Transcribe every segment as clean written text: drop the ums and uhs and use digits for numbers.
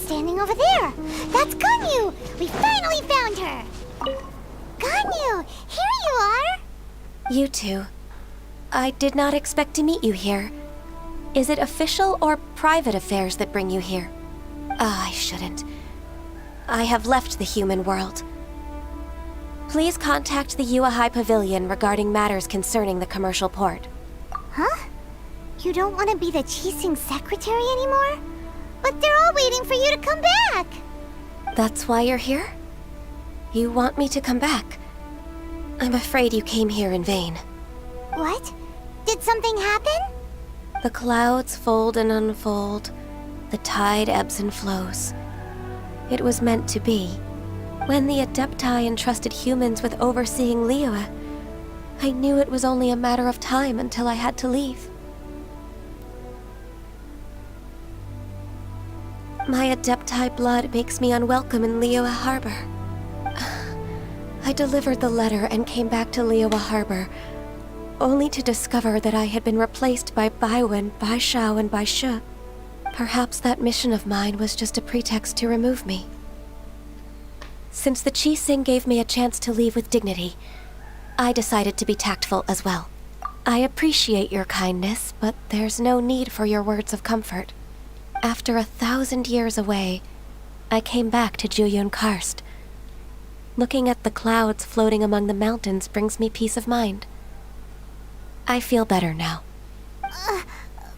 standing over there. That's Ganyu! We finally found her! Ganyu, here you are! You two. I did not expect to meet you here. Is it official or private affairs that bring you here? I shouldn't. I have left the human world. Please contact the Yuehai Pavilion regarding matters concerning the commercial port. Huh? You don't want to be the Qixing secretary anymore? But they're all waiting for you to come back! That's why you're here? You want me to come back? I'm afraid you came here in vain. What? Did something happen? The clouds fold and unfold. The tide ebbs and flows. It was meant to be. When the Adepti entrusted humans with overseeing Liyue, I knew it was only a matter of time until I had to leave. My Adepti blood makes me unwelcome in Liyue Harbor. I delivered the letter and came back to Liyue Harbor, only to discover that I had been replaced by Baiwen, Baishao, and Baishu. Perhaps that mission of mine was just a pretext to remove me. Since the Qixing gave me a chance to leave with dignity, I decided to be tactful as well. I appreciate your kindness, but there's no need for your words of comfort. After 1,000 years away, I came back to Jueyun Karst. Looking at the clouds floating among the mountains brings me peace of mind. I feel better now.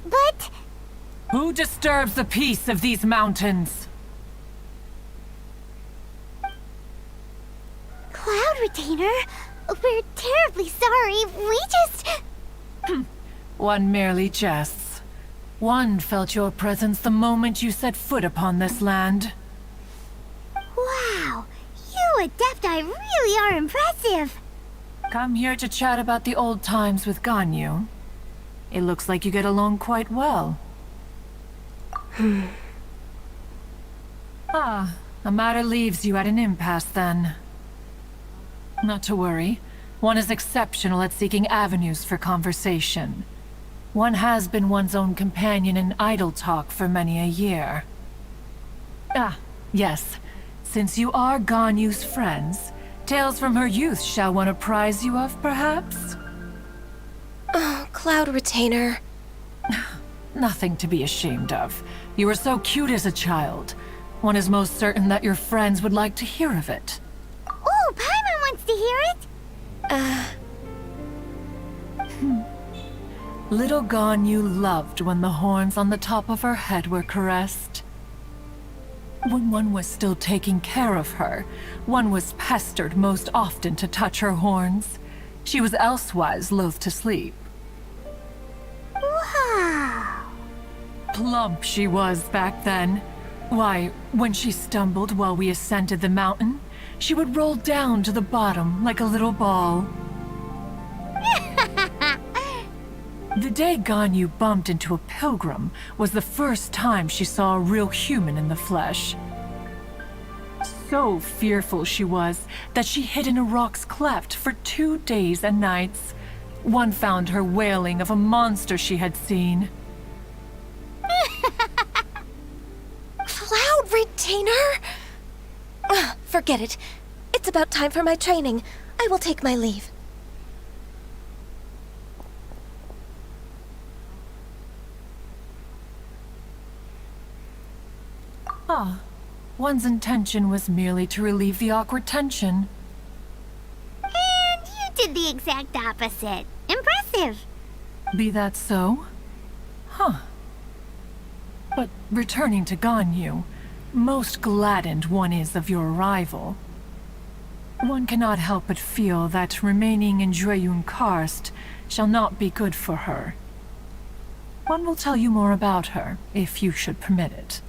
But... Who disturbs the peace of these mountains? Cloud Retainer, we're terribly sorry. We just... One merely jests. One felt your presence the moment you set foot upon this land. Wow, you Adepti really are impressive. Come here to chat about the old times with Ganyu. It looks like you get along quite well. Ah, the matter leaves you at an impasse then. Not to worry. One is exceptional at seeking avenues for conversation. One has been one's own companion in idle talk for many a year. Ah, yes. Since you are Ganyu's friends, tales from her youth shall one apprise you of, perhaps? Oh, Cloud Retainer. Nothing to be ashamed of. You were so cute as a child. One is most certain that your friends would like to hear of it. Oh, Paimon wants to hear it. Little Ganyu loved when the horns on the top of her head were caressed. When one was still taking care of her, one was pestered most often to touch her horns. She was elsewise loath to sleep. Wow. Plump she was back then. Why, when she stumbled while we ascended the mountain, she would roll down to the bottom like a little ball. The day Ganyu bumped into a pilgrim was the first time she saw a real human in the flesh. So fearful she was that she hid in a rock's cleft for 2 days and nights. One found her wailing of a monster she had seen. Cloud Retainer? Forget it. It's about time for my training. I will take my leave. Ah, one's intention was merely to relieve the awkward tension. And you did the exact opposite. Impressive. Be that so? Huh. But returning to Ganyu, most gladdened one is of your arrival. One cannot help but feel that remaining in Jueyun Karst shall not be good for her. One will tell you more about her, if you should permit it.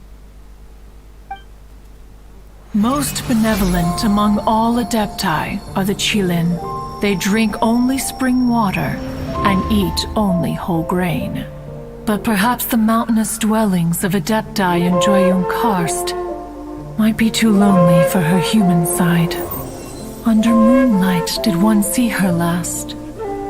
Most benevolent among all Adepti are the Qilin. They drink only spring water and eat only whole grain. But perhaps the mountainous dwellings of Adepti in Jueyun Karst might be too lonely for her human side. Under moonlight did one see her last.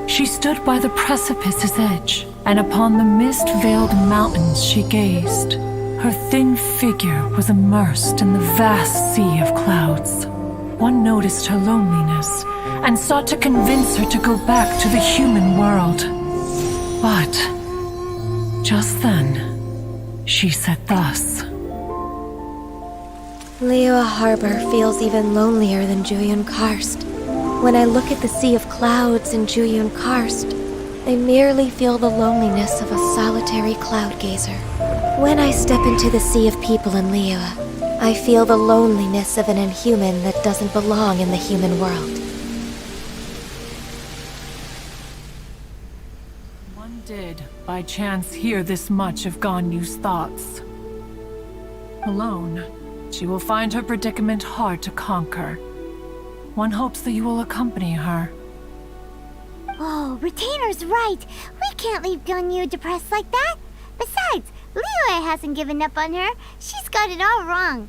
She stood by the precipice's edge, and upon the mist-veiled mountains she gazed. Her thin figure was immersed in the vast sea of clouds. One noticed her loneliness and sought to convince her to go back to the human world. But just then, she said thus. Liyue Harbor feels even lonelier than Jueyun Karst. When I look at the sea of clouds in Jueyun Karst, I merely feel the loneliness of a solitary cloud gazer. When I step into the sea of people in Liyue, I feel the loneliness of an inhuman that doesn't belong in the human world. One did, by chance, hear this much of Ganyu's thoughts. Alone, she will find her predicament hard to conquer. One hopes that you will accompany her. Oh, Retainer's right. We can't leave Ganyu depressed like that. Besides, Liyue hasn't given up on her. She's got it all wrong.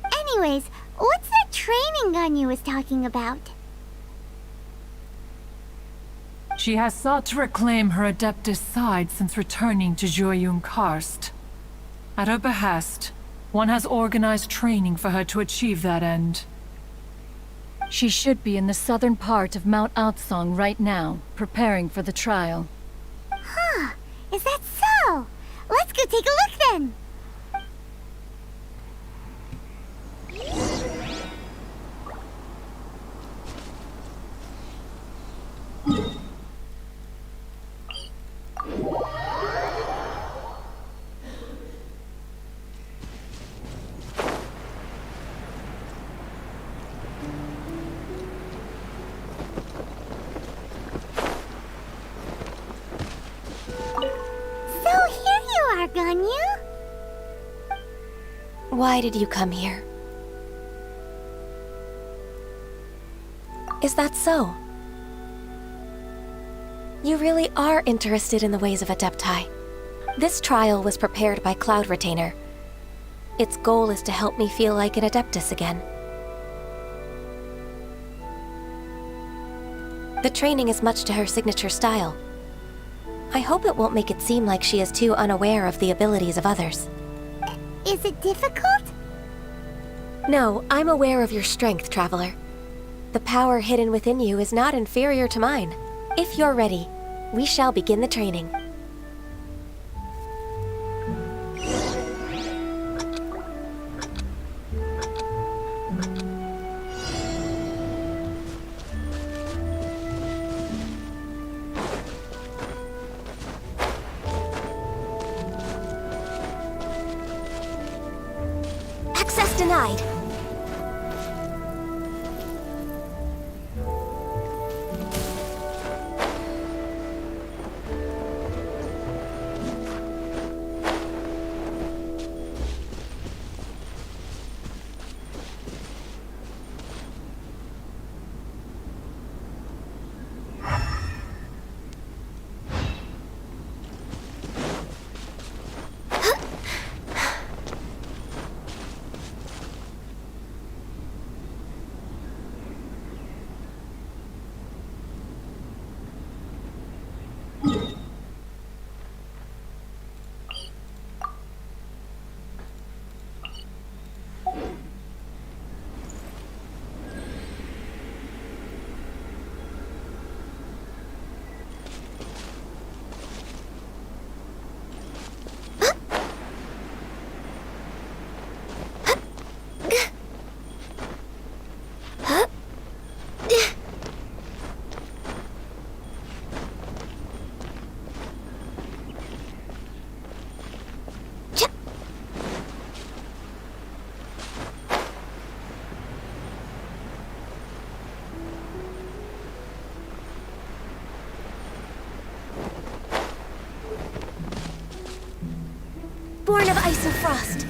Anyways, what's that training Ganyu was talking about? She has sought to reclaim her Adeptus side since returning to Jueyun Karst. At her behest, one has organized training for her to achieve that end. She should be in the southern part of Mount Aotsong right now, preparing for the trial. Huh, is that so? Let's go take a look then. Ganyu? Why did you come here? Is that so? You really are interested in the ways of Adepti. This trial was prepared by Cloud Retainer. Its goal is to help me feel like an Adeptus again. The training is much to her signature style. I hope it won't make it seem like she is too unaware of the abilities of others. Is it difficult? No, I'm aware of your strength, Traveler. The power hidden within you is not inferior to mine. If you're ready, we shall begin the training. Access denied. Born of ice and frost.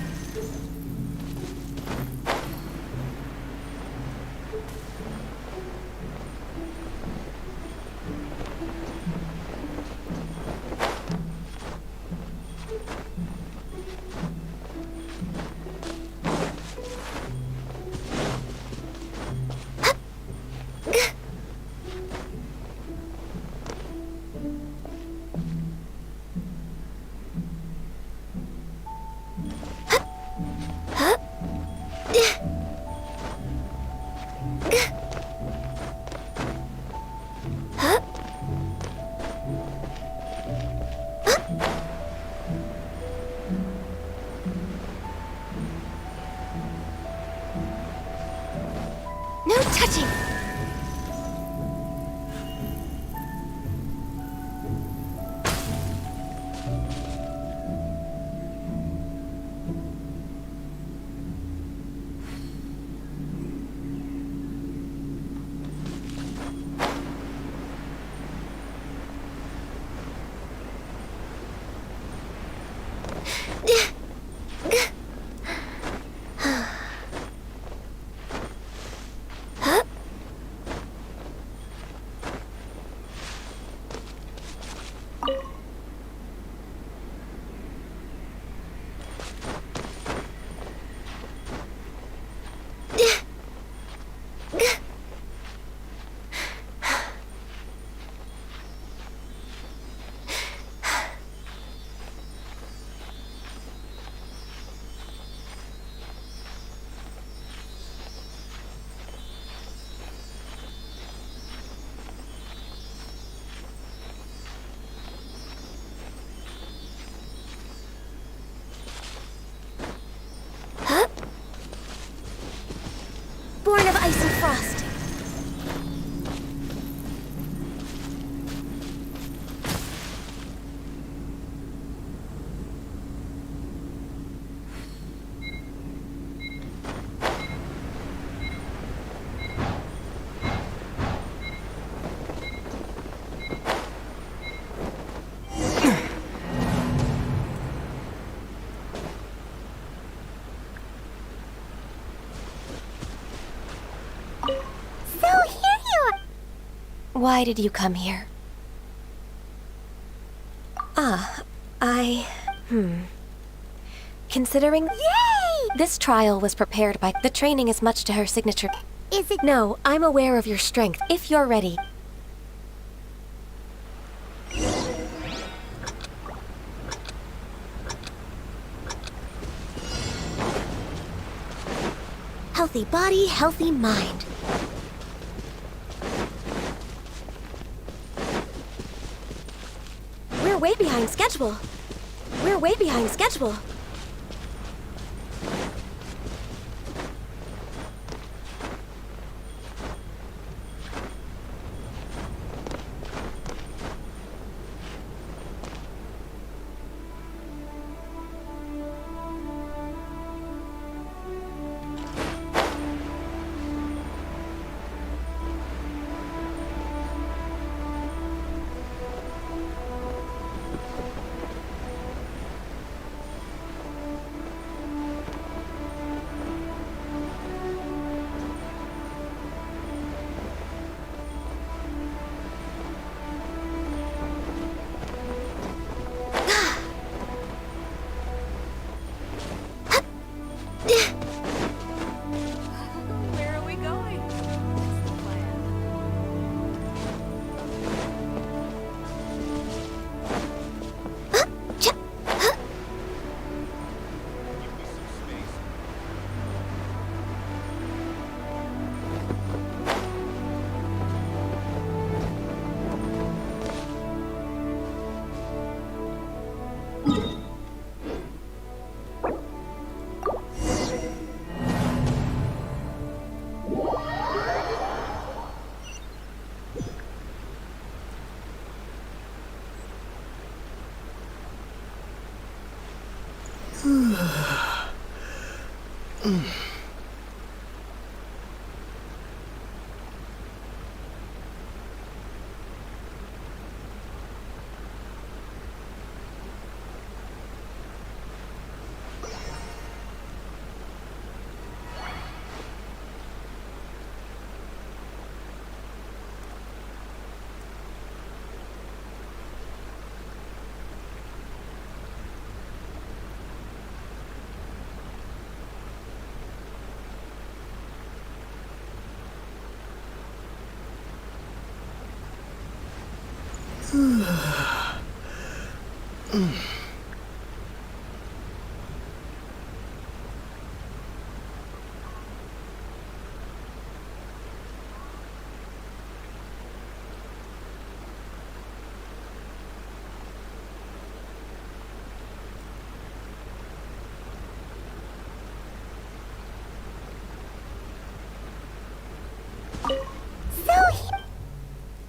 Born of ice and frost. So here you are. Why did you come here? Considering... Yay! This trial was prepared by... The training is much to her signature. Is it... No, I'm aware of your strength. If you're ready. Healthy body, healthy mind. We're way behind schedule. We're way behind schedule. Where are we going? What's the plan?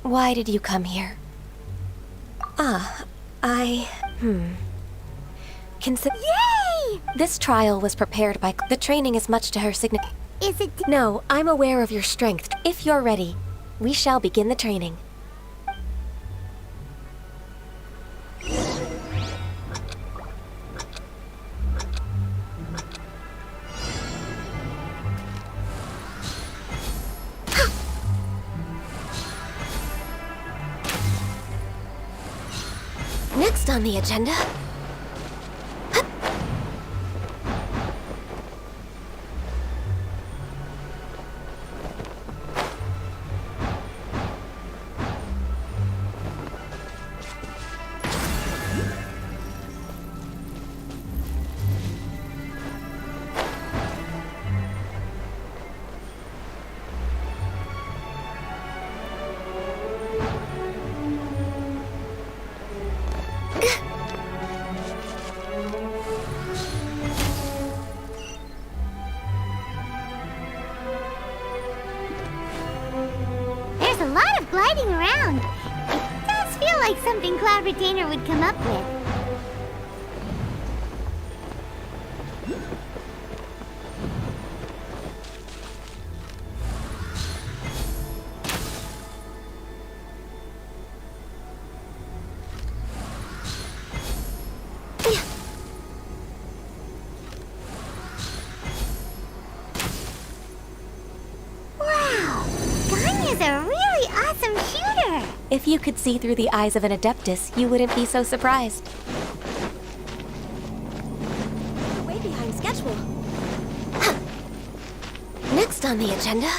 Why did you come here? Yay! This trial was prepared by... The training is much to her signature. Is it... No, I'm aware of your strength. If you're ready, we shall begin the training. Next on the agenda... There's a lot of gliding around. It does feel like something Cloud Retainer would come up with. Wow! Ganyu's a really awesome shooter! If you could see through the eyes of an Adeptus, you wouldn't be so surprised. Way behind schedule. Next on the agenda...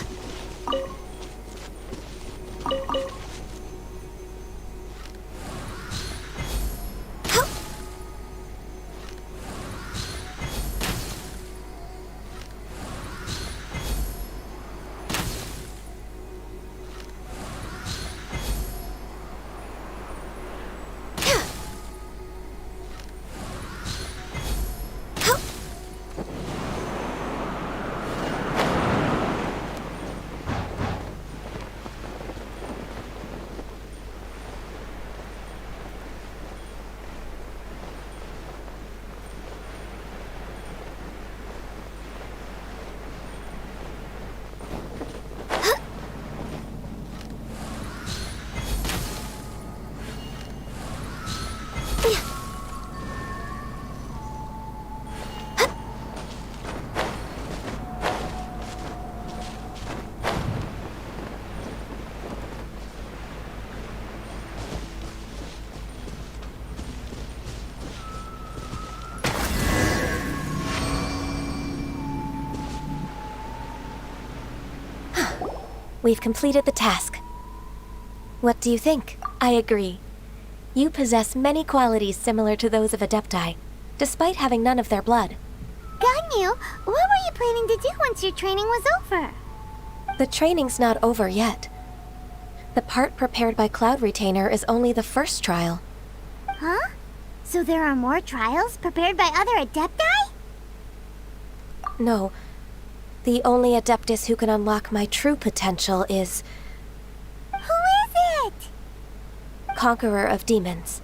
We've completed the task. What do you think? I agree. You possess many qualities similar to those of Adepti, despite having none of their blood. Ganyu, what were you planning to do once your training was over? The training's not over yet. The part prepared by Cloud Retainer is only the first trial. Huh? So there are more trials prepared by other Adepti? No. The only Adeptus who can unlock my true potential is... Who is it? Conqueror of Demons.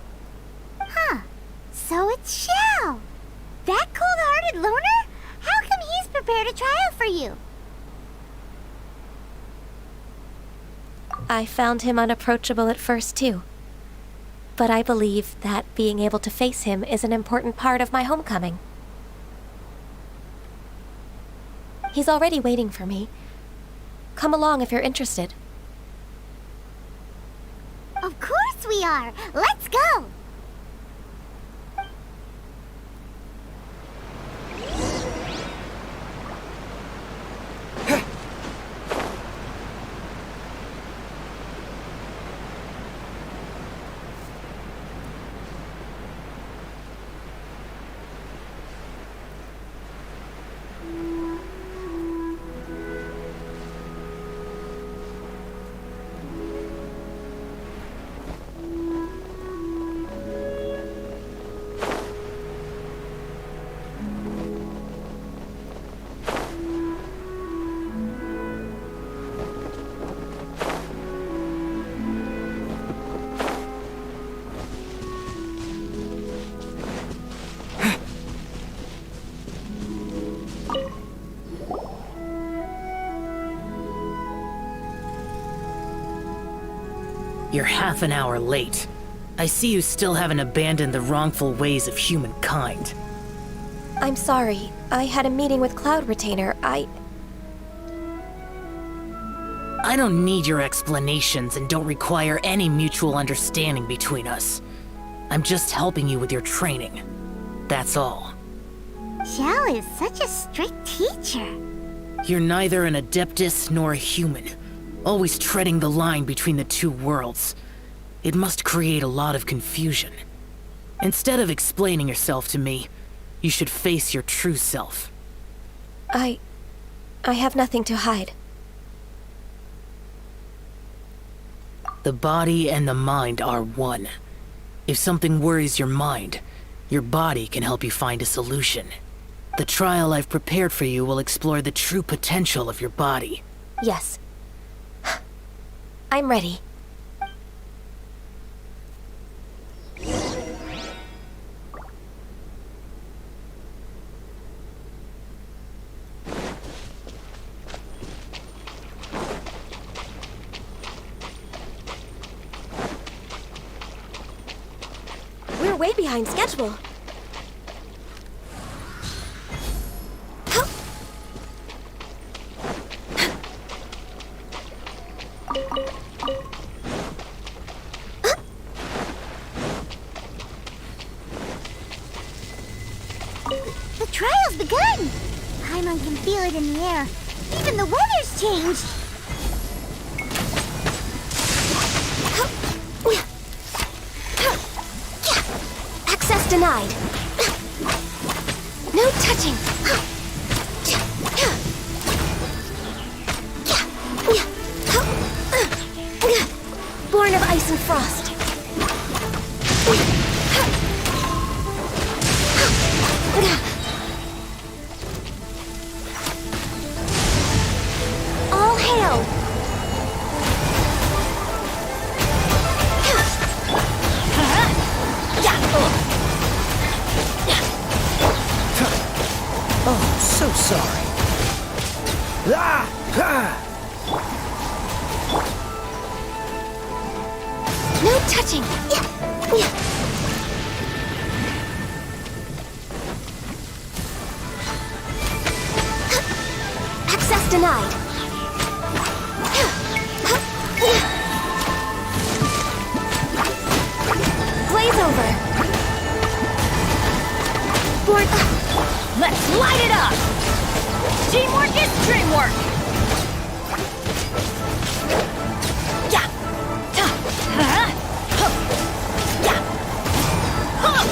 Huh. So it's Shao. That cold-hearted loner? How come he's prepared a trial for you? I found him unapproachable at first, too. But I believe that being able to face him is an important part of my homecoming. He's already waiting for me. Come along if you're interested. Of course we are! Let's go! You're half an hour late. I see you still haven't abandoned the wrongful ways of humankind. I'm sorry. I had a meeting with Cloud Retainer. I don't need your explanations and don't require any mutual understanding between us. I'm just helping you with your training. That's all. Xiao is such a strict teacher. You're neither an Adeptus nor a human, always treading the line between the two worlds. It must create a lot of confusion. Instead of explaining yourself to me, you should face your true self. I have nothing to hide. The body and the mind are one. If something worries your mind, your body can help you find a solution. The trial I've prepared for you will explore the true potential of your body. Yes. I'm ready. We're way behind schedule. The trial's begun! Paimon can feel it in the air. Even the weather's changed! Access denied. No touching. Born of ice and frost. All hail! Oh, so sorry. Ah! Ah! No touching. Access denied. Glaze over. Born. Let's light it up! Teamwork is dreamwork! Yeah! Huh? Yeah! Huh!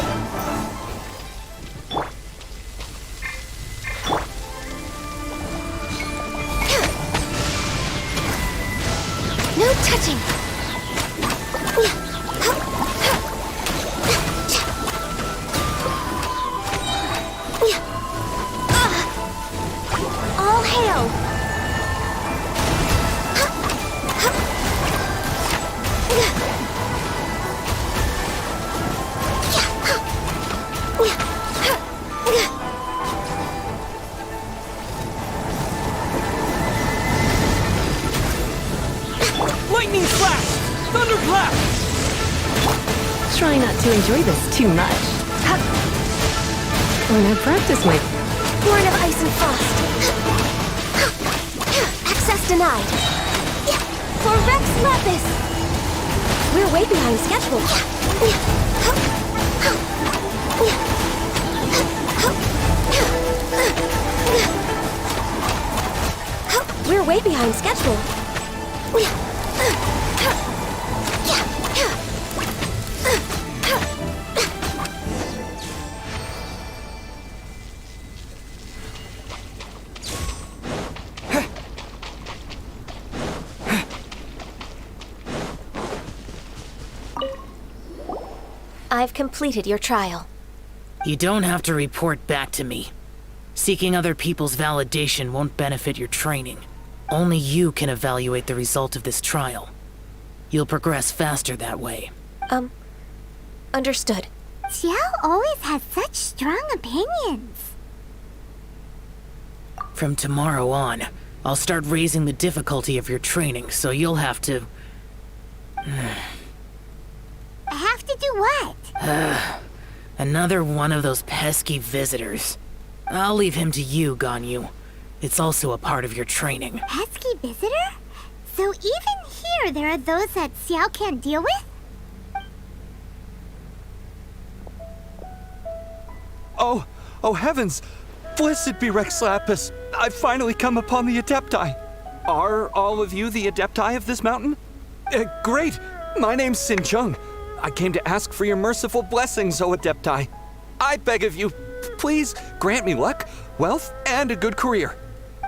No touching. All hail. Lightning flash! Thunderclap! Try not to enjoy this too much. When I practice my... Born of ice and frost. Access denied. For Rex Lapis. We're way behind schedule. We're way behind schedule. I've completed your trial. You don't have to report back to me. Seeking other people's validation won't benefit your training. Only you can evaluate the result of this trial. You'll progress faster that way. Understood. Xiao always has such strong opinions. From tomorrow on, I'll start raising the difficulty of your training, so you'll have to... I have to do what? Another one of those pesky visitors. I'll leave him to you, Ganyu. It's also a part of your training. Pesky visitor? So even here there are those that Xiao can't deal with? Oh heavens! Blessed be Rex Lapis! I've finally come upon the Adepti. Are all of you the Adepti of this mountain? Great! My name's Sin Chung. I came to ask for your merciful blessings, O Adepti. I beg of you, please grant me luck, wealth, and a good career.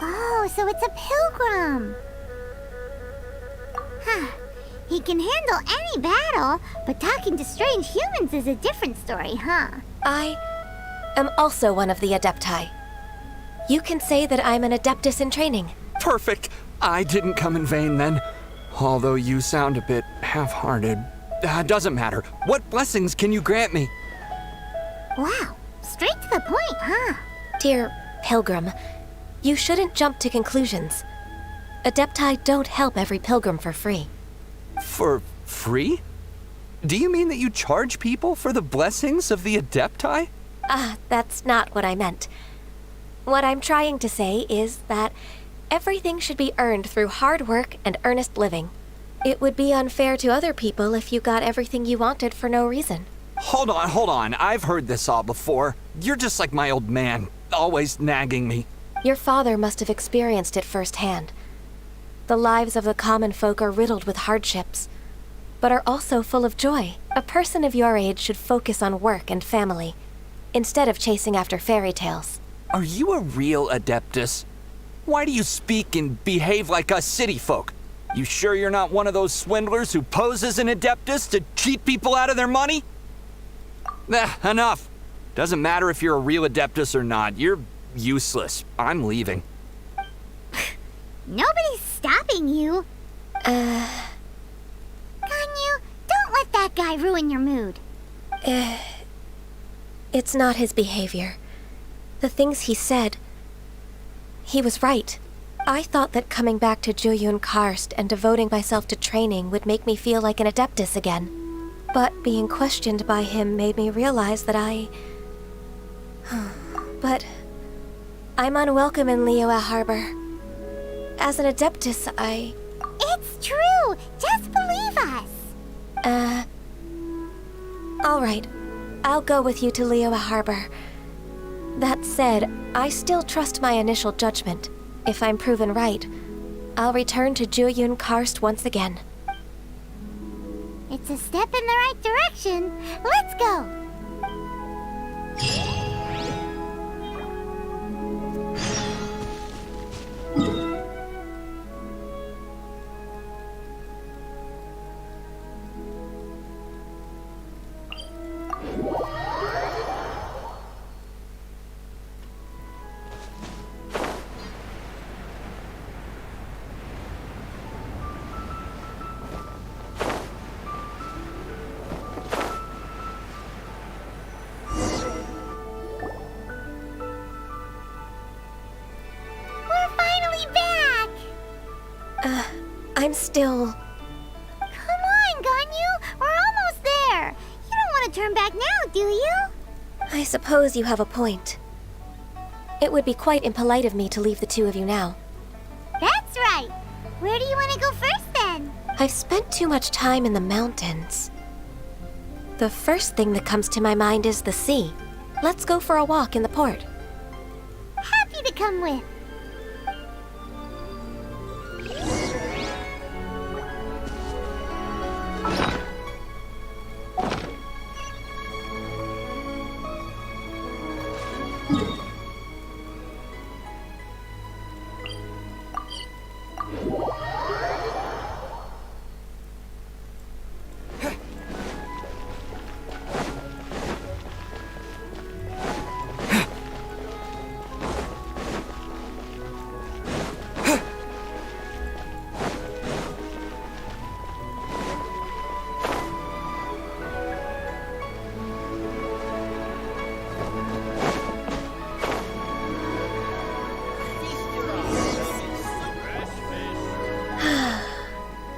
Oh, so it's a pilgrim. Huh. He can handle any battle, but talking to strange humans is a different story, huh? I am also one of the Adepti. You can say that I'm an Adeptus in training. Perfect. I didn't come in vain then. Although you sound a bit half-hearted. Doesn't matter. What blessings can you grant me? Wow, straight to the point, huh? Dear Pilgrim, you shouldn't jump to conclusions. Adepti don't help every pilgrim for free. For free? Do you mean that you charge people for the blessings of the Adepti? That's not what I meant. What I'm trying to say is that everything should be earned through hard work and earnest living. It would be unfair to other people if you got everything you wanted for no reason. Hold on. I've heard this all before. You're just like my old man, always nagging me. Your father must have experienced it firsthand. The lives of the common folk are riddled with hardships, but are also full of joy. A person of your age should focus on work and family, instead of chasing after fairy tales. Are you a real Adeptus? Why do you speak and behave like us city folk? You sure you're not one of those swindlers who pose as an Adeptus to cheat people out of their money? Enough. Doesn't matter if you're a real Adeptus or not. You're useless. I'm leaving. Nobody's stopping you. Ganyu, don't let that guy ruin your mood. It's not his behavior. The things he said, he was right. I thought that coming back to Juyun Karst and devoting myself to training would make me feel like an Adeptus again. But being questioned by him made me realize that But I'm unwelcome in Liyue Harbor. As an Adeptus, It's true! Just believe us! All right. I'll go with you to Liyue Harbor. That said, I still trust my initial judgment. If I'm proven right, I'll return to Juyun Karst once again. It's a step in the right direction. Let's go! I'm still... Come on, Ganyu! We're almost there! You don't want to turn back now, do you? I suppose you have a point. It would be quite impolite of me to leave the two of you now. That's right! Where do you want to go first, then? I've spent too much time in the mountains. The first thing that comes to my mind is the sea. Let's go for a walk in the port. Happy to come with.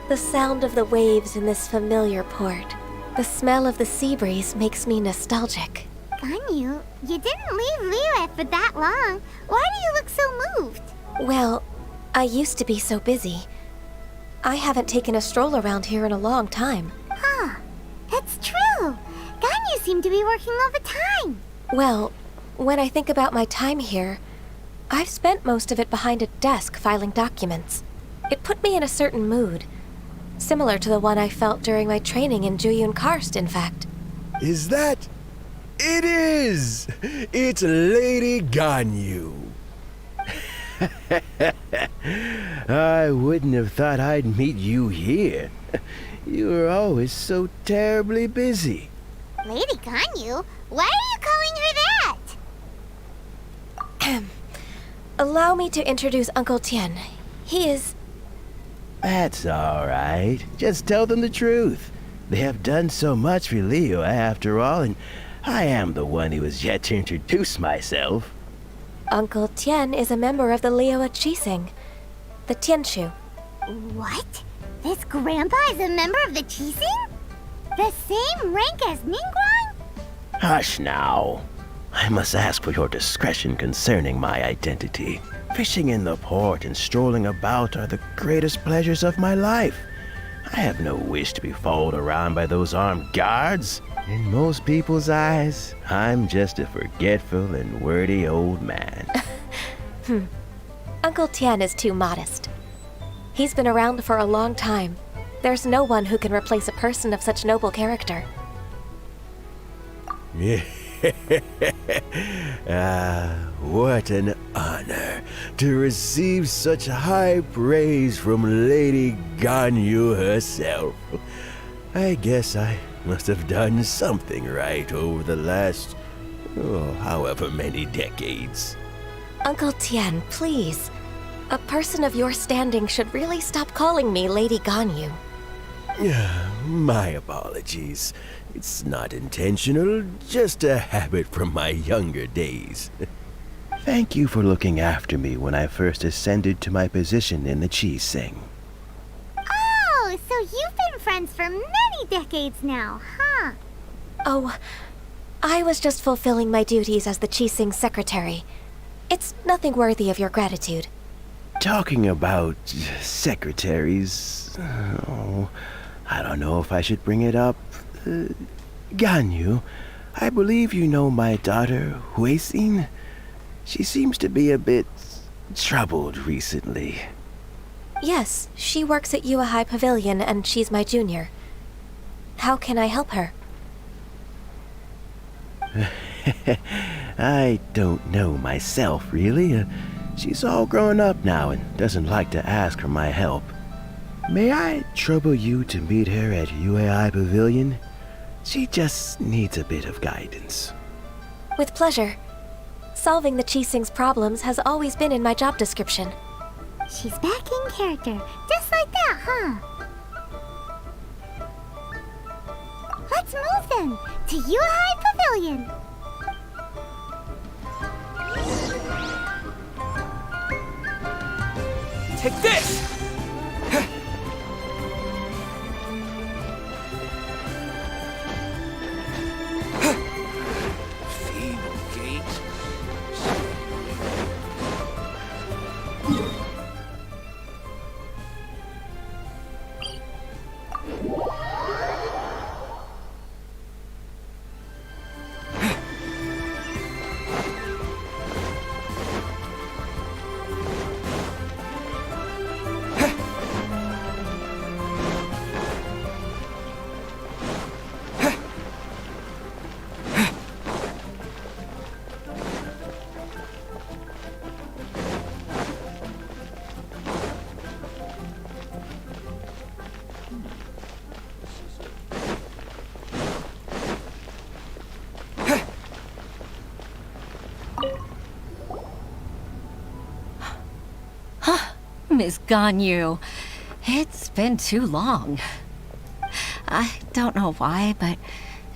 The sound of the waves in this familiar port. The smell of the sea breeze makes me nostalgic. Ganyu, you didn't leave Liyue for that long. Why do you look so moved? Well, I used to be so busy. I haven't taken a stroll around here in a long time. Huh. That's true. Ganyu seemed to be working all the time. Well, When I think about my time here, I've spent most of it behind a desk filing documents. It put me in a certain mood, similar to the one I felt during my training in Juyun Karst, in fact. Is that? It is! It's Lady Ganyu. I wouldn't have thought I'd meet you here. You were always so terribly busy. Lady Ganyu? Why are you calling her that? Allow me to introduce Uncle Tian. He is... That's all right. Just tell them the truth. They have done so much for Leo after all, and I am the one who has yet to introduce myself. Uncle Tian is a member of the Liyue Qixing, the Tianshu. What? This grandpa is a member of the Qixing? The same rank as Ningguang? Hush now. I must ask for your discretion concerning my identity. Fishing in the port and strolling about are the greatest pleasures of my life. I have no wish to be followed around by those armed guards. In most people's eyes, I'm just a forgetful and wordy old man. Uncle Tian is too modest. He's been around for a long time. There's no one who can replace a person of such noble character. What an honor to receive such high praise from Lady Ganyu herself. I guess I must have done something right over the last, however many decades. Uncle Tian, please. A person of your standing should really stop calling me Lady Ganyu. My apologies. It's not intentional, just a habit from my younger days. Thank you for looking after me when I first ascended to my position in the Qixing. Oh, so you've been friends for many decades now, huh? Oh, I was just fulfilling my duties as the Qixing secretary. It's nothing worthy of your gratitude. Talking about secretaries, I don't know if I should bring it up. Ganyu, I believe you know my daughter, Huixin. She seems to be a bit troubled recently. Yes, she works at Yue High Pavilion and she's my junior. How can I help her? I don't know myself, really. She's all grown up now and doesn't like to ask for my help. May I trouble you to meet her at Yue High Pavilion? She just needs a bit of guidance. With pleasure. Solving the Qixing's problems has always been in my job description. She's back in character, just like that, huh? Let's move then, to Yue High Pavilion. Take this! Feeble gate. Miss Ganyu, it's been too long. I don't know why, but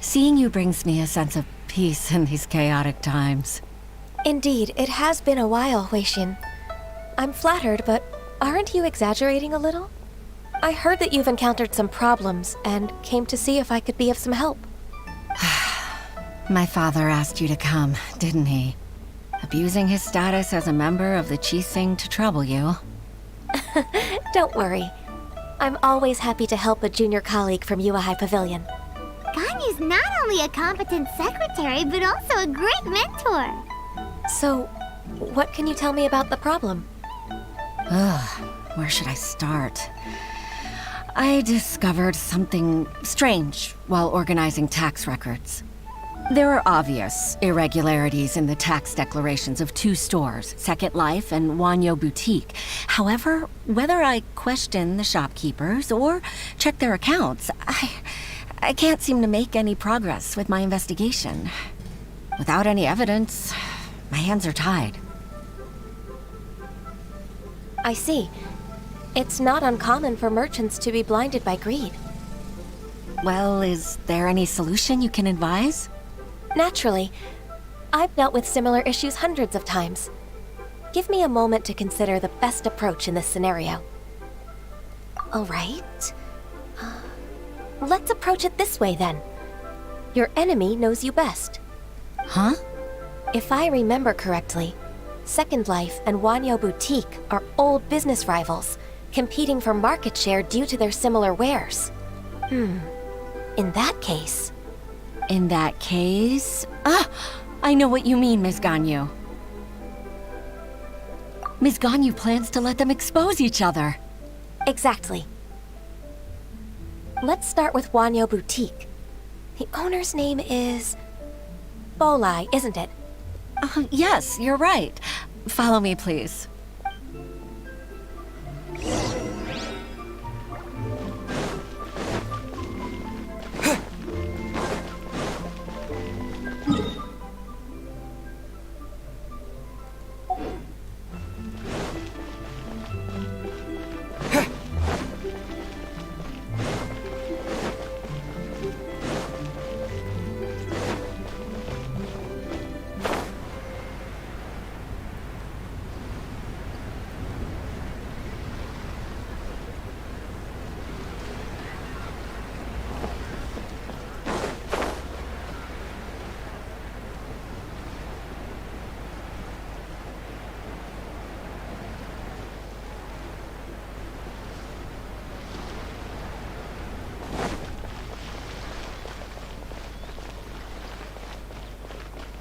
seeing you brings me a sense of peace in these chaotic times. Indeed, it has been a while, Huixin. I'm flattered, but aren't you exaggerating a little? I heard that you've encountered some problems and came to see if I could be of some help. My father asked you to come, didn't he? Abusing his status as a member of the Qixing to trouble you. Don't worry. I'm always happy to help a junior colleague from Yue High Pavilion. Ganyu's not only a competent secretary, but also a great mentor. So, what can you tell me about the problem? Where should I start? I discovered something strange while organizing tax records. There are obvious irregularities in the tax declarations of two stores, Second Life and Wanyo Boutique. However, whether I question the shopkeepers or check their accounts, I can't seem to make any progress with my investigation. Without any evidence, my hands are tied. I see. It's not uncommon for merchants to be blinded by greed. Well, is there any solution you can advise? Naturally. I've dealt with similar issues hundreds of times. Give me a moment to consider the best approach in this scenario. All right. Let's approach it this way then. Your enemy knows you best. Huh? If I remember correctly, Second Life and Wanyo Boutique are old business rivals, competing for market share due to their similar wares. In that case... In that case... I know what you mean, Ms. Ganyu. Ms. Ganyu plans to let them expose each other. Exactly. Let's start with Wanyo Boutique. The owner's name is... Bolai, isn't it? Yes, you're right. Follow me, please.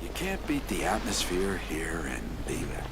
You can't beat the atmosphere here in Beaver.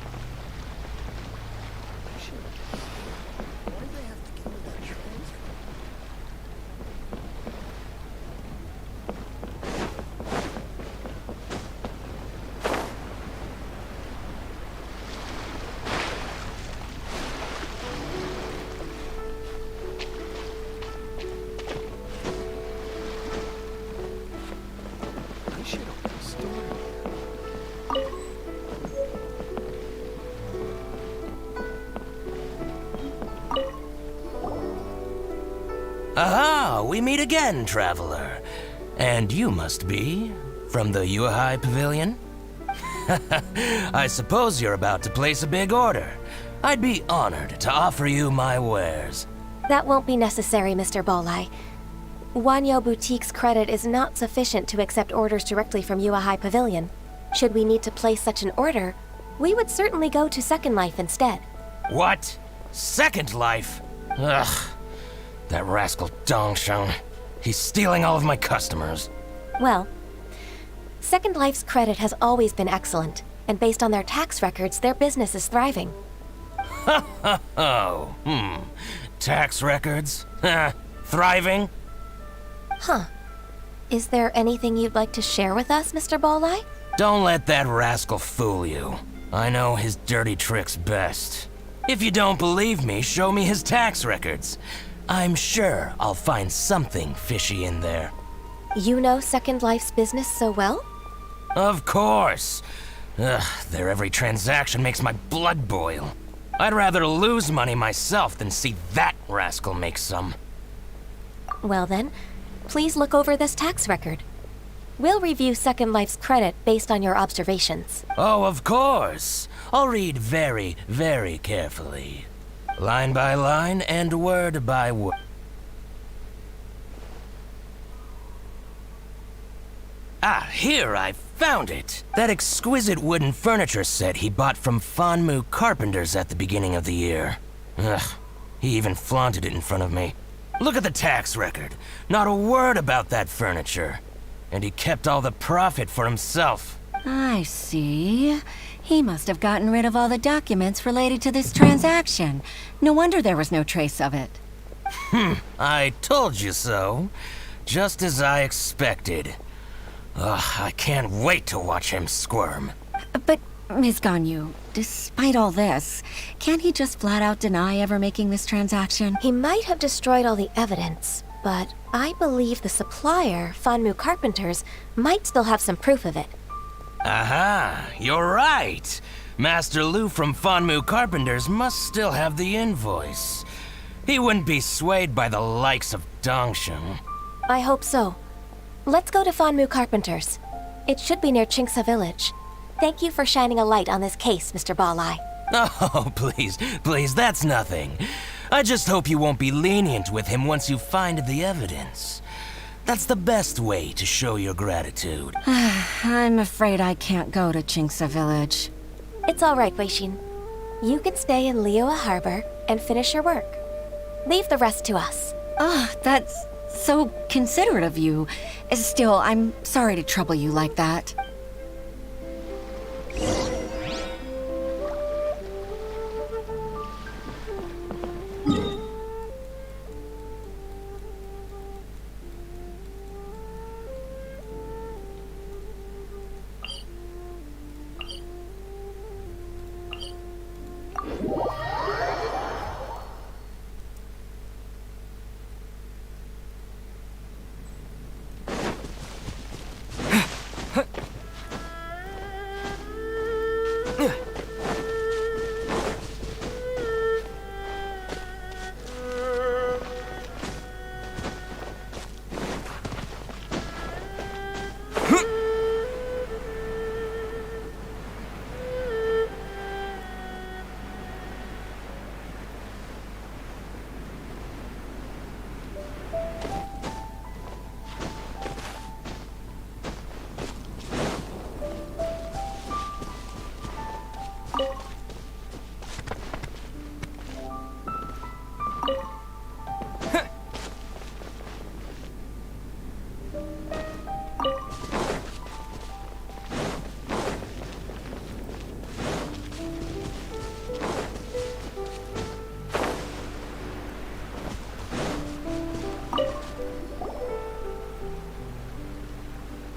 Aha! We meet again, traveler. And you must be from the Yuehai Pavilion? I suppose you're about to place a big order. I'd be honored to offer you my wares. That won't be necessary, Mr. Bolai. Wanyo Boutique's credit is not sufficient to accept orders directly from Yuehai Pavilion. Should we need to place such an order, we would certainly go to Second Life instead. What? Second Life? Ugh. That rascal Dongsheng. He's stealing all of my customers. Well, Second Life's credit has always been excellent, and based on their tax records, their business is thriving. Tax records? Thriving? Huh. Is there anything you'd like to share with us, Mr. Bolai? Don't let that rascal fool you. I know his dirty tricks best. If you don't believe me, show me his tax records. I'm sure I'll find something fishy in there. You know Second Life's business so well? Of course. Ugh, their every transaction makes my blood boil. I'd rather lose money myself than see that rascal make some. Well then, please look over this tax record. We'll review Second Life's credit based on your observations. Oh, of course. I'll read very, very carefully. Line by line and word by word. Ah, here, I found it! That exquisite wooden furniture set he bought from Fanmu Carpenters at the beginning of the year. Ugh, he even flaunted it in front of me. Look at the tax record. Not a word about that furniture. And he kept all the profit for himself. I see. He must have gotten rid of all the documents related to this transaction. No wonder there was no trace of it. I told you so. Just as I expected. Ugh, I can't wait to watch him squirm. But, Ms. Ganyu, despite all this, can't he just flat out deny ever making this transaction? He might have destroyed all the evidence, but I believe the supplier, Fanmu Carpenters, might still have some proof of it. Aha, you're right. Master Lu from Fanmu Carpenters must still have the invoice. He wouldn't be swayed by the likes of Dongsheng. I hope so. Let's go to Fanmu Carpenters. It should be near Chingsa Village. Thank you for shining a light on this case, Mr. Balai. Oh, please, that's nothing. I just hope you won't be lenient with him once you find the evidence. That's the best way to show your gratitude. I'm afraid I can't go to Chingsa Village. It's all right, Weishin. You can stay in Liyue Harbor and finish your work. Leave the rest to us. Ah, that's so considerate of you. Still, I'm sorry to trouble you like that.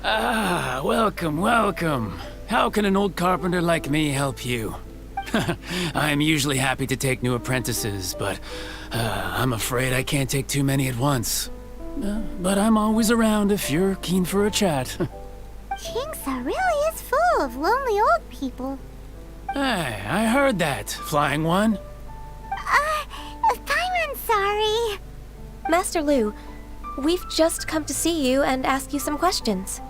Ah, welcome. How can an old carpenter like me help you? I'm usually happy to take new apprentices, but I'm afraid I can't take too many at once. But I'm always around if you're keen for a chat. Chingsa really is full of lonely old people. Hey, I heard that, Flying One. I'm sorry. Master Lu, we've just come to see you and ask you some questions.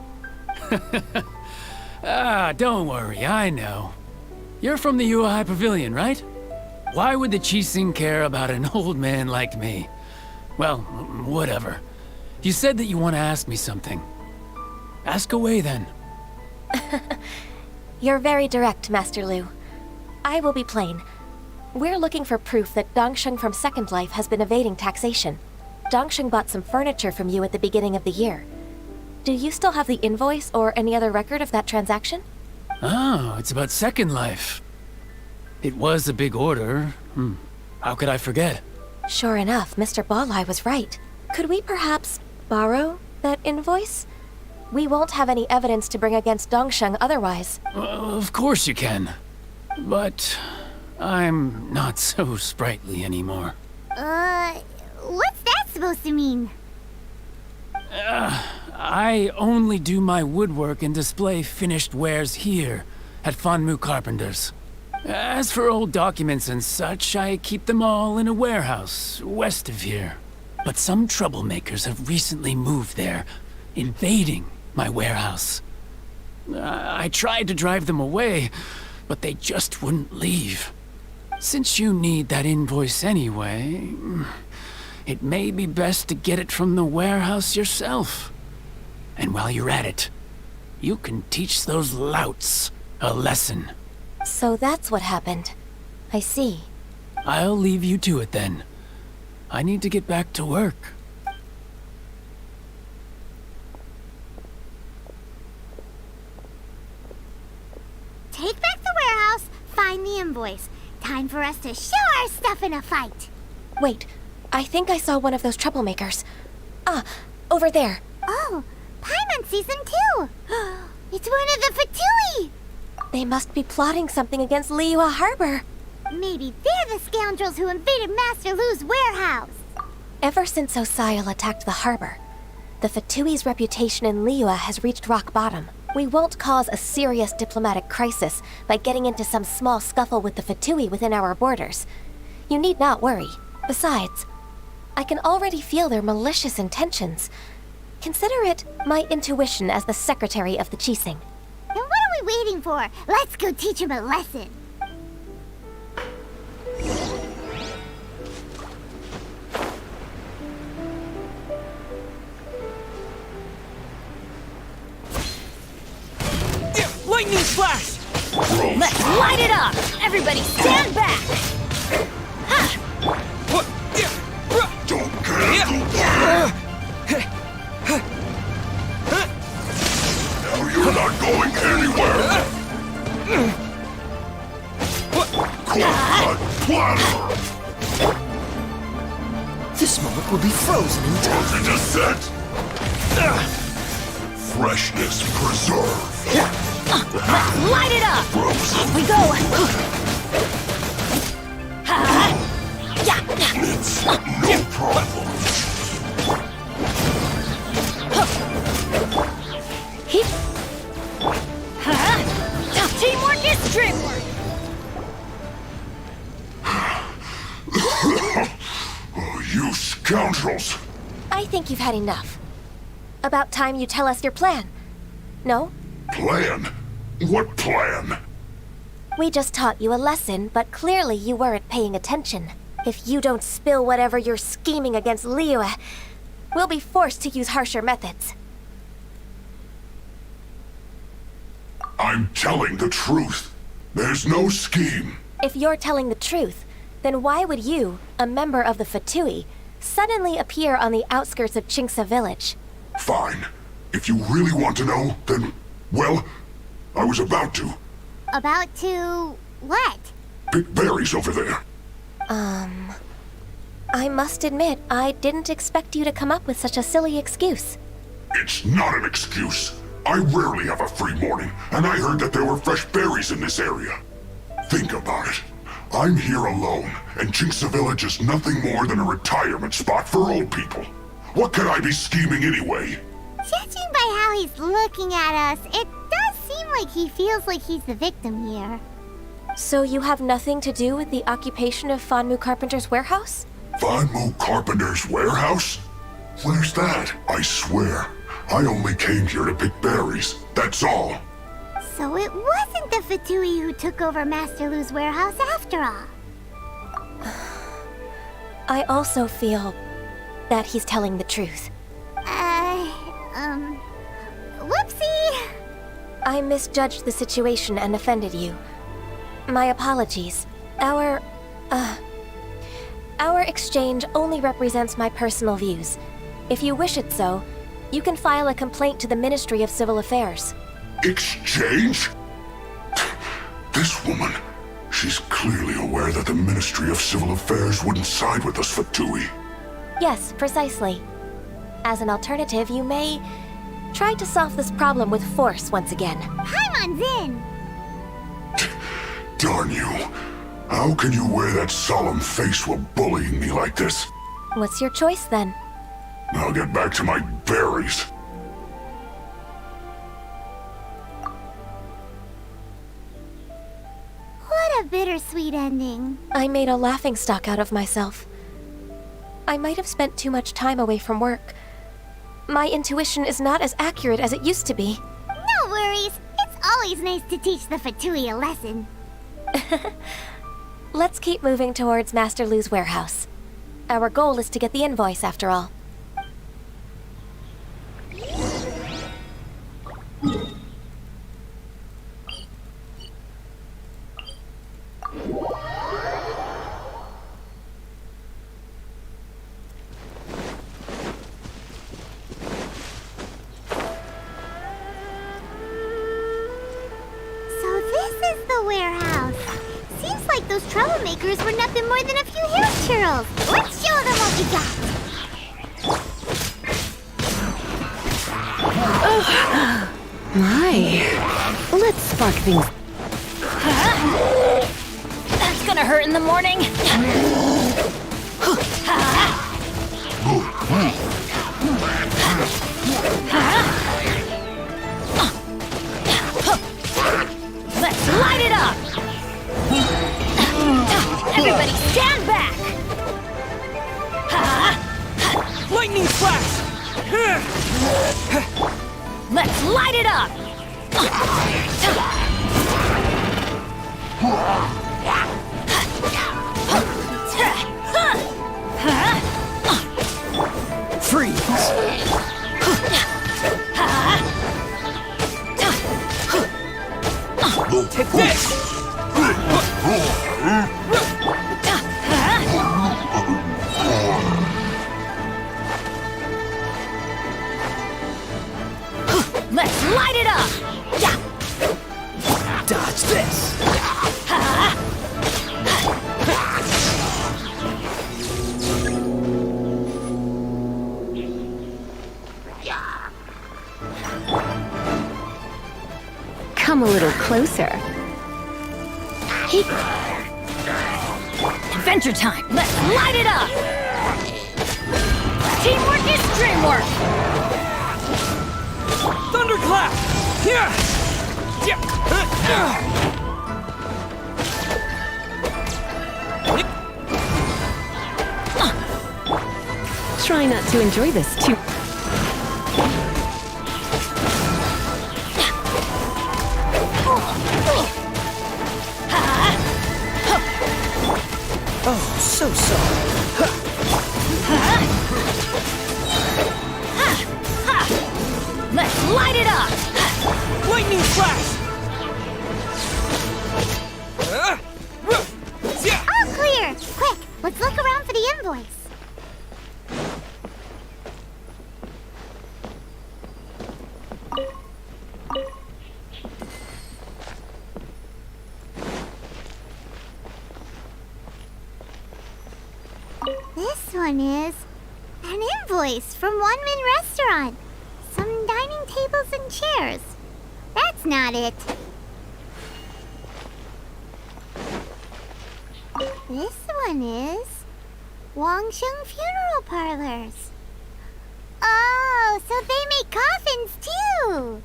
Don't worry, I know. You're from the Yuehai Pavilion, right? Why would the Qixing care about an old man like me? Well, whatever. You said that you want to ask me something. Ask away, then. You're very direct, Master Lu. I will be plain. We're looking for proof that Dongsheng from Second Life has been evading taxation. Dongsheng bought some furniture from you at the beginning of the year. Do you still have the invoice or any other record of that transaction? Oh, it's about Second Life. It was a big order. How could I forget? Sure enough, Mr. Balai was right. Could we perhaps borrow that invoice? We won't have any evidence to bring against Dongsheng otherwise. Of course you can. But I'm not so sprightly anymore. What's that supposed to mean? I only do my woodwork and display finished wares here at Fanmu Carpenters. As for old documents and such, I keep them all in a warehouse west of here. But some troublemakers have recently moved there, invading my warehouse. I tried to drive them away, but they just wouldn't leave. Since you need that invoice anyway, it may be best to get it from the warehouse yourself. And while you're at it, you can teach those louts a lesson. So that's what happened. I see. I'll leave you to it then. I need to get back to work. invoice. Time for us to show our stuff in a fight. Wait, I think I saw one of those troublemakers. Ah, over there. Oh, Paimon sees them too. It's one of the Fatui. They must be plotting something against Liyue Harbor. Maybe they're the scoundrels who invaded Master Lu's warehouse. Ever since Osial attacked the harbor, the Fatui's reputation in Liyue has reached rock bottom. We won't cause a serious diplomatic crisis by getting into some small scuffle with the Fatui within our borders. You need not worry. Besides, I can already feel their malicious intentions. Consider it my intuition as the secretary of the Qixing. Then what are we waiting for? Let's go teach him a lesson. Lightning flash! Let's light it up! Everybody stand back! Don't cancel! Now you're not going anywhere! Cold-cut platter! This moment will be frozen in time. Wasn't a set! Freshness preserved! Light it up! Frozen! We go! It's no problem! Teamwork is dreamwork! Oh, you scoundrels! I think you've had enough. About time you tell us your plan. No? Plan? What plan? We just taught you a lesson, but clearly you weren't paying attention. If you don't spill whatever you're scheming against Liyue, we'll be forced to use harsher methods. I'm telling the truth. There's no scheme. If you're telling the truth, then why would you, a member of the Fatui, suddenly appear on the outskirts of Qingce village? Fine. If you really want to know, then, well, I was about to. About to... what? Pick berries over there. I must admit, I didn't expect you to come up with such a silly excuse. It's not an excuse. I rarely have a free morning, and I heard that there were fresh berries in this area. Think about it. I'm here alone, and Qingce Village is nothing more than a retirement spot for old people. What could I be scheming anyway? Judging by how he's looking at us, it does seem like he feels like he's the victim here. So you have nothing to do with the occupation of Fanmu Carpenter's warehouse? Fanmu Carpenter's warehouse? Where's that? I swear, I only came here to pick berries. That's all. So it wasn't the Fatui who took over Master Lu's warehouse after all. I also feel that he's telling the truth. Whoopsie! I misjudged the situation and offended you. My apologies. Our exchange only represents my personal views. If you wish it so, you can file a complaint to the Ministry of Civil Affairs. Exchange? This woman, she's clearly aware that the Ministry of Civil Affairs wouldn't side with us, Fatui. Yes, precisely. As an alternative, you may try to solve this problem with force once again. Paimon's in! Darn you. How can you wear that solemn face while bullying me like this? What's your choice then? I'll get back to my berries. What a bittersweet ending. I made a laughingstock out of myself. I might have spent too much time away from work. My intuition is not as accurate as it used to be. No worries. It's always nice to teach the Fatui a lesson. Let's keep moving towards Master Lu's warehouse. Our goal is to get the invoice, after all. So this is the warehouse. Seems like those troublemakers were nothing more than a few hair churls. Let's show them what we got. My. Let's spark things. That's gonna hurt in the morning. Let's light it up! Everybody stand back! Lightning flash! Let's light it up! Freeze! Take this! Let's light it up! Dodge this! Come a little closer. Adventure time! Let's light it up! Teamwork is dreamwork! Thunderclap! Yeah! Try not to enjoy this too. Oh, so sorry. Let's light it up! Lightning flash! All clear! Quick, let's look around for the invoice. This one is an invoice from One Min Restaurant. Some dining tables and chairs. That's not it. This one is Wangsheng Funeral Parlors. Oh, so they make coffins too.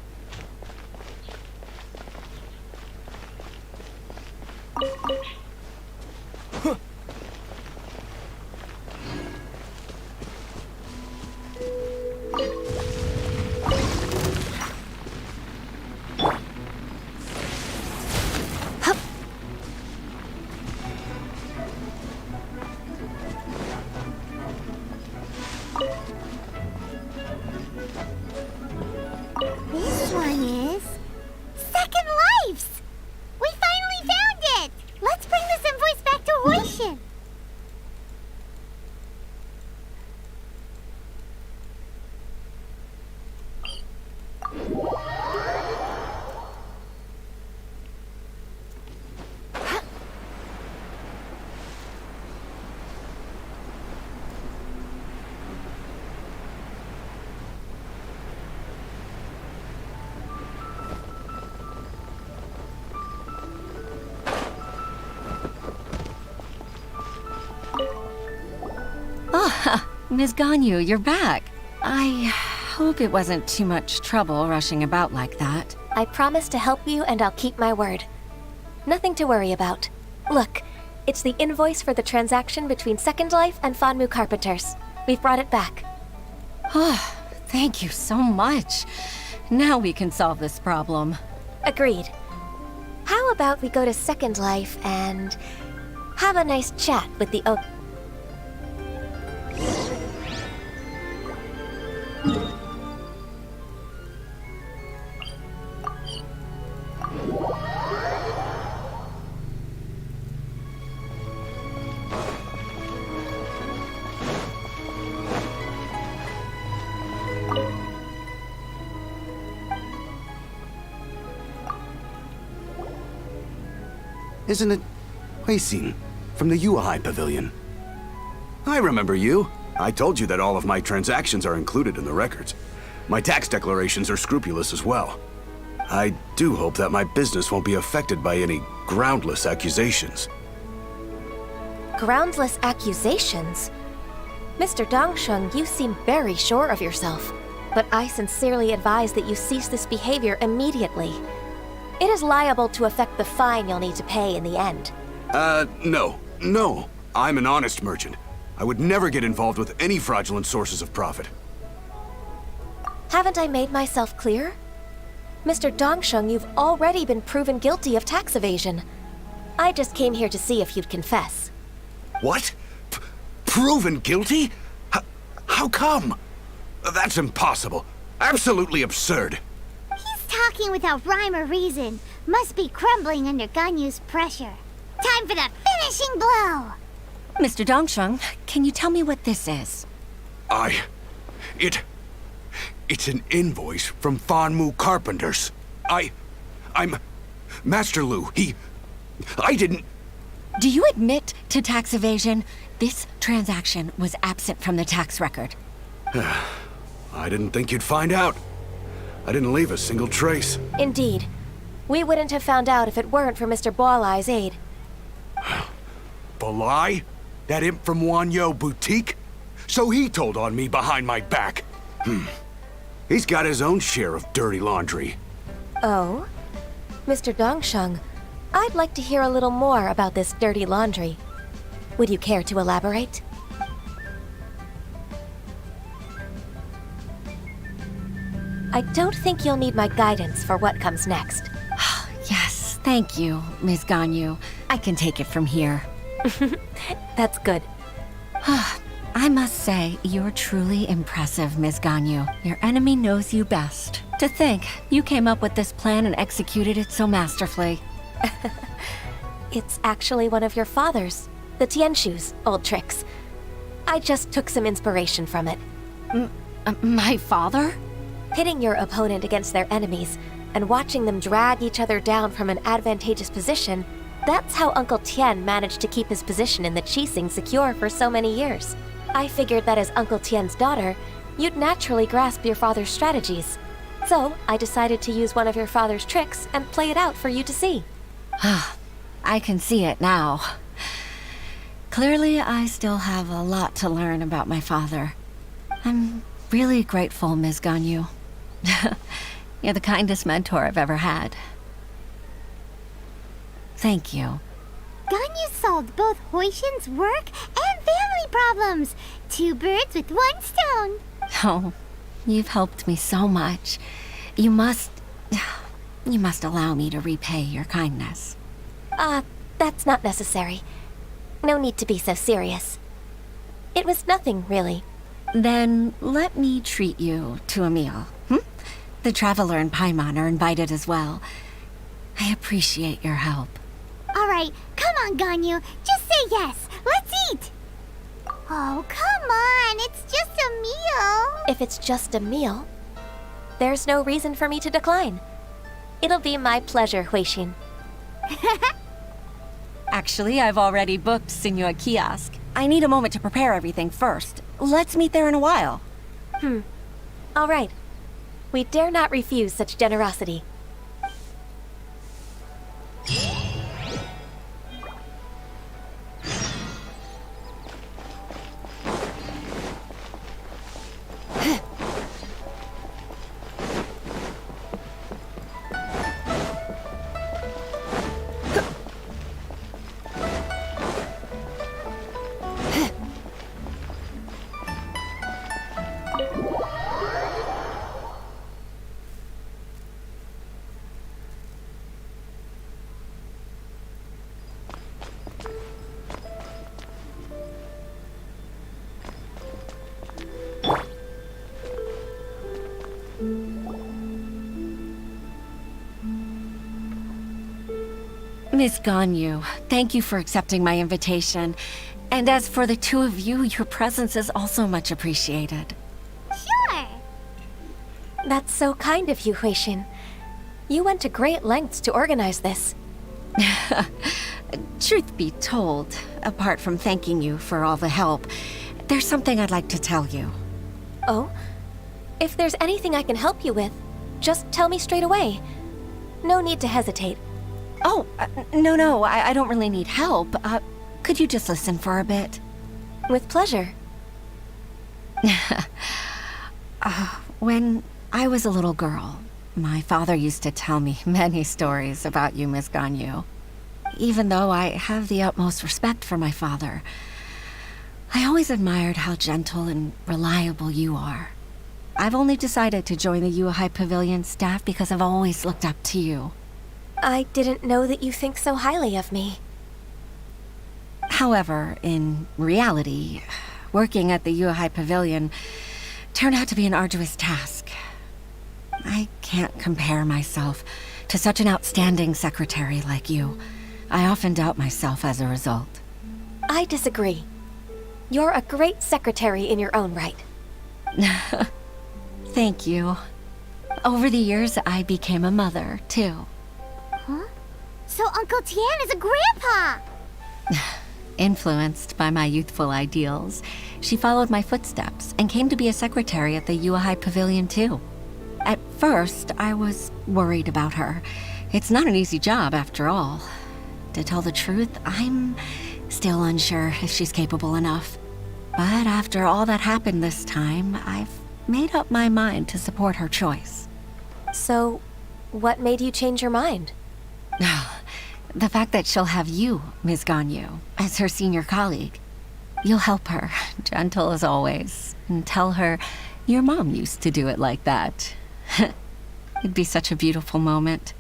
This one is Second Lives. We finally found it. Let's bring this invoice back to Hoishin. Ms. Ganyu, you're back. I hope it wasn't too much trouble rushing about like that. I promise to help you and I'll keep my word. Nothing to worry about. Look, it's the invoice for the transaction between Second Life and Fanmu Carpenters. We've brought it back. Oh, thank you so much. Now we can solve this problem. Agreed. How about we go to Second Life and have a nice chat with the oak. Isn't it Huixin, from the Yuehai Pavilion. I remember you. I told you that all of my transactions are included in the records. My tax declarations are scrupulous as well. I do hope that my business won't be affected by any groundless accusations. Groundless accusations? Mr. Dongsheng, you seem very sure of yourself. But I sincerely advise that you cease this behavior immediately. It is liable to affect the fine you'll need to pay in the end. No. I'm an honest merchant. I would never get involved with any fraudulent sources of profit. Haven't I made myself clear? Mr. Dongsheng, you've already been proven guilty of tax evasion. I just came here to see if you'd confess. What? Proven guilty? How come? That's impossible. Absolutely absurd. He's talking without rhyme or reason. Must be crumbling under Ganyu's pressure. Time for the finishing blow! Mr. Dongsheng, can you tell me what this is? It's an invoice from Fanmu Carpenters. I'm Master Lu. I didn't... Do you admit to tax evasion? This transaction was absent from the tax record. I didn't think you'd find out. I didn't leave a single trace. Indeed. We wouldn't have found out if it weren't for Mr. Balai's aid. Balai? That imp from Wanyo Boutique? So he told on me behind my back. He's got his own share of dirty laundry. Oh? Mr. Dongsheng, I'd like to hear a little more about this dirty laundry. Would you care to elaborate? I don't think you'll need my guidance for what comes next. Yes, thank you, Ms. Ganyu. I can take it from here. That's good. I must say, you're truly impressive, Ms. Ganyu. Your enemy knows you best. To think, you came up with this plan and executed it so masterfully. It's actually one of your father's, the Tianshu's, old tricks. I just took some inspiration from it. My father? Pitting your opponent against their enemies and watching them drag each other down from an advantageous position, that's how Uncle Tian managed to keep his position in the Qixing secure for so many years. I figured that as Uncle Tian's daughter, you'd naturally grasp your father's strategies. So I decided to use one of your father's tricks and play it out for you to see. I can see it now. Clearly, I still have a lot to learn about my father. I'm really grateful, Ms. Ganyu. You're the kindest mentor I've ever had. Thank you. Ganyu solved both Huixin's work and family problems. 2 birds with 1 stone. Oh, you've helped me so much. You must allow me to repay your kindness. That's not necessary. No need to be so serious. It was nothing, really. Then let me treat you to a meal. The Traveler and Paimon are invited as well. I appreciate your help. All right, come on, Ganyu. Just say yes. Let's eat. Oh, come on. It's just a meal. If it's just a meal, there's no reason for me to decline. It'll be my pleasure, Huixin. Actually, I've already booked Senor Kiosk. I need a moment to prepare everything first. Let's meet there in a while. All right. We dare not refuse such generosity. Miss Ganyu, thank you for accepting my invitation. And as for the 2 of you, your presence is also much appreciated. Sure. That's so kind of you, Huixin. You went to great lengths to organize this. Truth be told, apart from thanking you for all the help, there's something I'd like to tell you. Oh? If there's anything I can help you with, just tell me straight away. No need to hesitate. Oh, no, I don't really need help. Could you just listen for a bit? With pleasure. When I was a little girl, my father used to tell me many stories about you, Miss Ganyu. Even though I have the utmost respect for my father, I always admired how gentle and reliable you are. I've only decided to join the Yuhai Pavilion staff because I've always looked up to you. I didn't know that you think so highly of me. However, in reality, working at the Yuhai Pavilion turned out to be an arduous task. I can't compare myself to such an outstanding secretary like you. I often doubt myself as a result. I disagree. You're a great secretary in your own right. Thank you. Over the years, I became a mother, too. Huh? So Uncle Tian is a grandpa! Influenced by my youthful ideals, she followed my footsteps and came to be a secretary at the Yuhai Pavilion, too. At first, I was worried about her. It's not an easy job, after all. To tell the truth, I'm still unsure if she's capable enough. But after all that happened this time, I've made up my mind to support her choice. So, what made you change your mind? The fact that she'll have you, Ms. Ganyu, as her senior colleague. You'll help her, gentle as always, and tell her your mom used to do it like that. It'd be such a beautiful moment.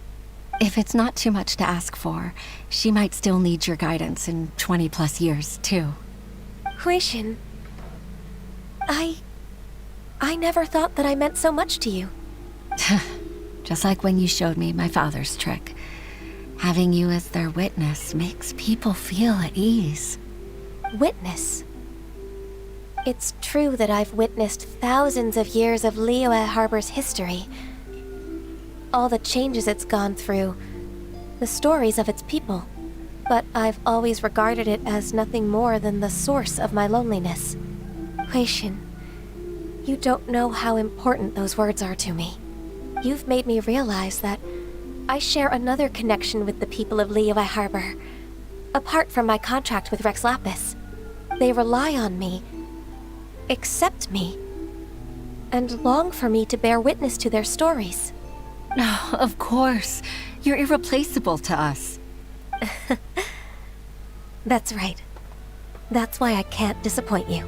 If it's not too much to ask for, she might still need your guidance in 20+ years, too. Huishin, I never thought that I meant so much to you. Just like when you showed me my father's trick. Having you as their witness makes people feel at ease. Witness? It's true that I've witnessed thousands of years of Liyue Harbor's history. All the changes it's gone through, the stories of its people. But I've always regarded it as nothing more than the source of my loneliness. Huishin, you don't know how important those words are to me. You've made me realize that I share another connection with the people of Liyue Harbor. Apart from my contract with Rex Lapis, they rely on me, accept me, and long for me to bear witness to their stories. Oh, of course. You're irreplaceable to us. That's right. That's why I can't disappoint you.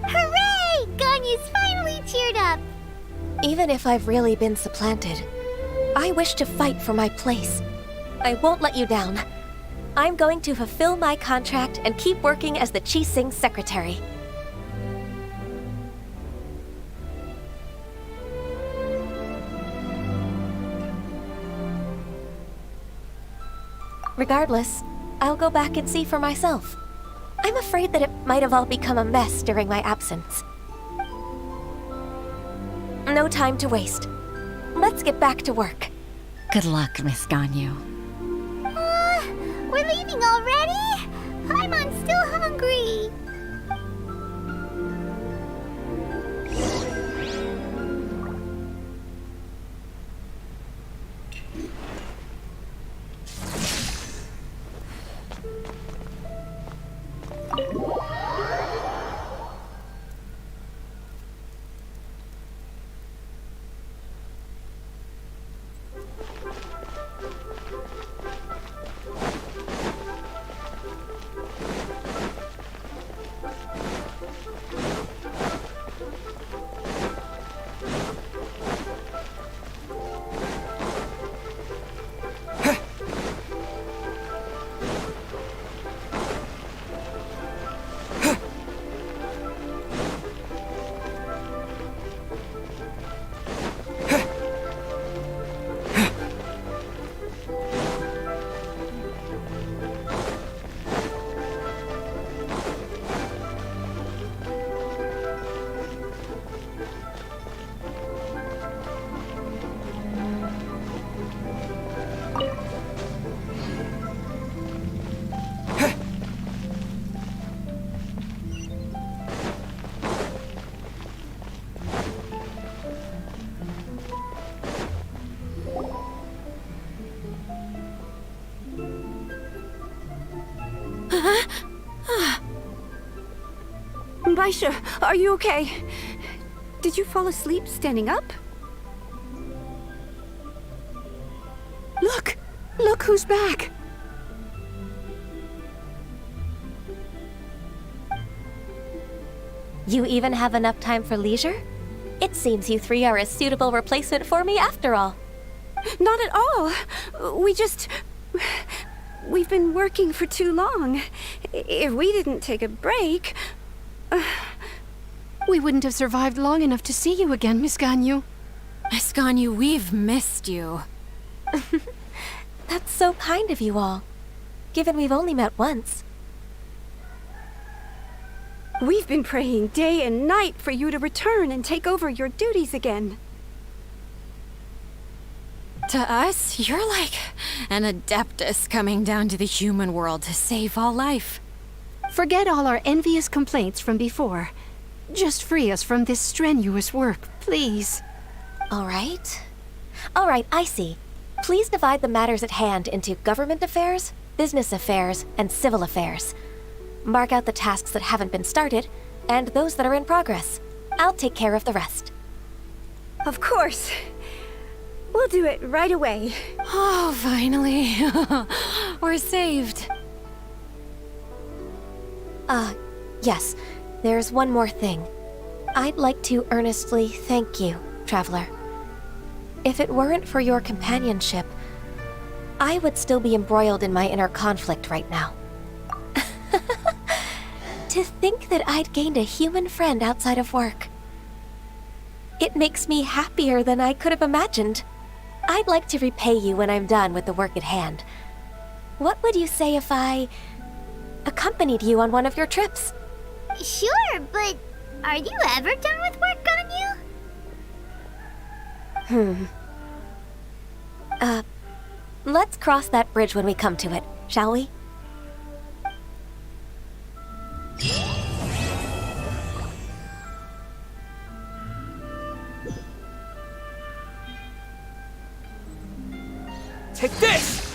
Hooray! Ganyu's finally cheered up! Even if I've really been supplanted, I wish to fight for my place. I won't let you down. I'm going to fulfill my contract and keep working as the Qixing secretary. Regardless, I'll go back and see for myself. I'm afraid that it might have all become a mess during my absence. No time to waste. Let's get back to work. Good luck, Miss Ganyu. We're leaving already? I'm still hungry. Baisha, are you okay? Did you fall asleep standing up? Look! Look who's back! You even have enough time for leisure? It seems you three are a suitable replacement for me after all. Not at all. We've been working for too long. If we didn't take a break... We wouldn't have survived long enough to see you again, Miss Ganyu. Miss Ganyu, we've missed you. That's so kind of you all, given we've only met once. We've been praying day and night for you to return and take over your duties again. To us, you're like an adeptus coming down to the human world to save all life. Forget all our envious complaints from before. Just free us from this strenuous work, please. All right. All right, I see. Please divide the matters at hand into government affairs, business affairs, and civil affairs. Mark out the tasks that haven't been started, and those that are in progress. I'll take care of the rest. Of course. We'll do it right away. Oh, finally. We're saved. Yes. There's one more thing. I'd like to earnestly thank you, Traveler. If it weren't for your companionship, I would still be embroiled in my inner conflict right now. To think that I'd gained a human friend outside of work. It makes me happier than I could have imagined. I'd like to repay you when I'm done with the work at hand. What would you say if I accompanied you on one of your trips? Sure, but are you ever done with work, Ganyu? Let's cross that bridge when we come to it, shall we? Take this!